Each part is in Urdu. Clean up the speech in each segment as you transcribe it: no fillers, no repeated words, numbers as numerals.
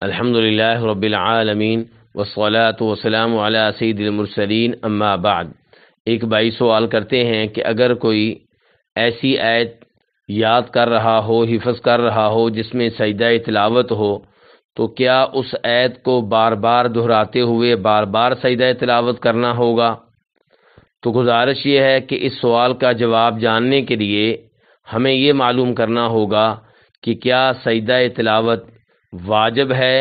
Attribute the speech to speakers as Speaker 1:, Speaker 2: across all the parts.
Speaker 1: الحمدللہ رب العالمین والصلاة والسلام علی سید المرسلین اما بعد۔ ایک بھائی سوال کرتے ہیں کہ اگر کوئی ایسی آیت یاد کر رہا ہو، حفظ کر رہا ہو جس میں سجدہ تلاوت ہو، تو کیا اس آیت کو بار بار دہراتے ہوئے بار بار سجدہ تلاوت کرنا ہوگا؟ تو گزارش یہ ہے کہ اس سوال کا جواب جاننے کے لیے ہمیں یہ معلوم کرنا ہوگا کہ کیا سجدہ تلاوت واجب ہے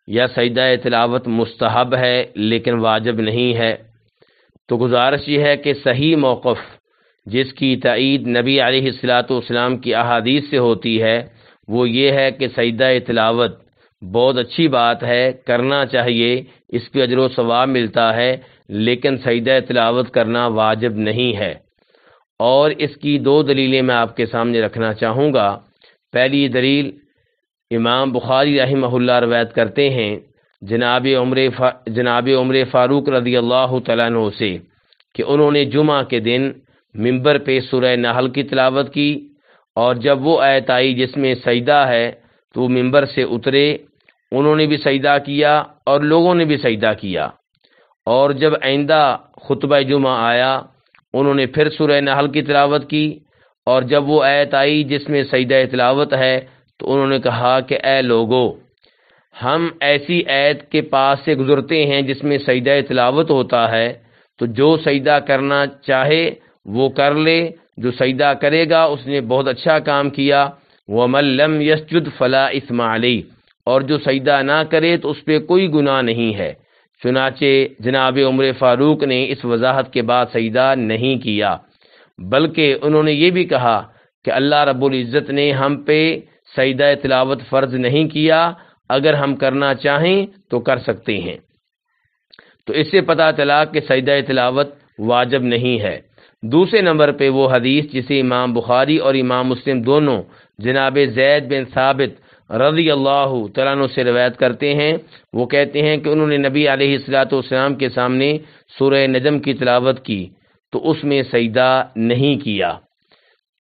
Speaker 1: یا سجدہ تلاوت مستحب ہے لیکن واجب نہیں ہے۔ تو گزارش یہ ہے کہ صحیح موقف جس کی تائید نبی علیہ الصلاۃ والسلام کی احادیث سے ہوتی ہے وہ یہ ہے کہ سجدہ تلاوت بہت اچھی بات ہے، کرنا چاہیے، اس پہ اجر و ثواب ملتا ہے، لیکن سجدہ تلاوت کرنا واجب نہیں ہے۔ اور اس کی دو دلیلیں میں آپ کے سامنے رکھنا چاہوں گا۔ پہلی دلیل امام بخاری رحمہ اللہ روایت کرتے ہیں جناب عمر فاروق رضی اللہ تعالیٰ عنہ سے کہ انہوں نے جمعہ کے دن ممبر پہ سورہ نحل کی تلاوت کی، اور جب وہ آیت آئی جس میں سجدہ ہے تو وہ ممبر سے اترے، انہوں نے بھی سجدہ کیا اور لوگوں نے بھی سجدہ کیا، اور جب آئندہ خطبہ جمعہ آیا انہوں نے پھر سورہ نحل کی تلاوت کی، اور جب وہ آیت آئی جس میں سجدہ تلاوت ہے تو انہوں نے کہا کہ اے لوگو، ہم ایسی آیت کے پاس سے گزرتے ہیں جس میں سجدہ تلاوت ہوتا ہے، تو جو سجدہ کرنا چاہے وہ کر لے، جو سجدہ کرے گا اس نے بہت اچھا کام کیا، وَمَن لَّمْ يَسْجُدْ فَلَا إِثْمَ عَلَيْهِ، اور جو سجدہ نہ کرے تو اس پہ کوئی گناہ نہیں ہے۔ چنانچہ جناب عمر فاروق نے اس وضاحت کے بعد سجدہ نہیں کیا، بلکہ انہوں نے یہ بھی کہا کہ اللہ رب العزت نے ہم پہ سجدہ تلاوت فرض نہیں کیا، اگر ہم کرنا چاہیں تو کر سکتے ہیں۔ تو اس سے پتہ چلا کہ سجدہ تلاوت واجب نہیں ہے۔ دوسرے نمبر پہ وہ حدیث جسے امام بخاری اور امام مسلم دونوں جناب زید بن ثابت رضی اللہ تعالیٰ عنہ سے روایت کرتے ہیں، وہ کہتے ہیں کہ انہوں نے نبی علیہ الصلاۃ والسلام کے سامنے سورہ نجم کی تلاوت کی تو اس میں سجدہ نہیں کیا۔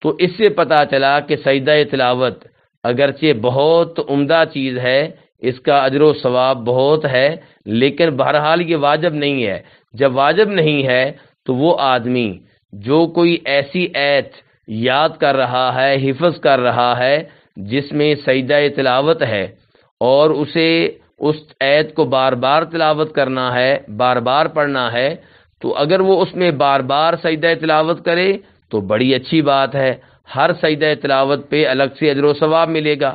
Speaker 1: تو اس سے پتہ چلا کہ سجدہ تلاوت اگرچہ بہت عمدہ چیز ہے، اس کا اجر و ثواب بہت ہے، لیکن بہرحال یہ واجب نہیں ہے۔ جب واجب نہیں ہے تو وہ آدمی جو کوئی ایسی آیت یاد کر رہا ہے، حفظ کر رہا ہے جس میں سجدہ تلاوت ہے، اور اسے اس آیت کو بار بار تلاوت کرنا ہے، بار بار پڑھنا ہے، تو اگر وہ اس میں بار بار سجدہ تلاوت کرے تو بڑی اچھی بات ہے، ہر سجدہ تلاوت پہ الگ سے اجر و ثواب ملے گا۔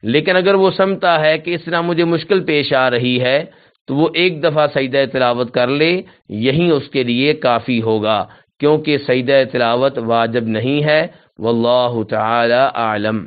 Speaker 1: لیکن اگر وہ سمجھتا ہے کہ اس طرح مجھے مشکل پیش آ رہی ہے تو وہ ایک دفعہ سجدہ تلاوت کر لے، یہی اس کے لیے کافی ہوگا، کیونکہ سجدہ تلاوت واجب نہیں ہے۔ واللہ تعالی اعلم۔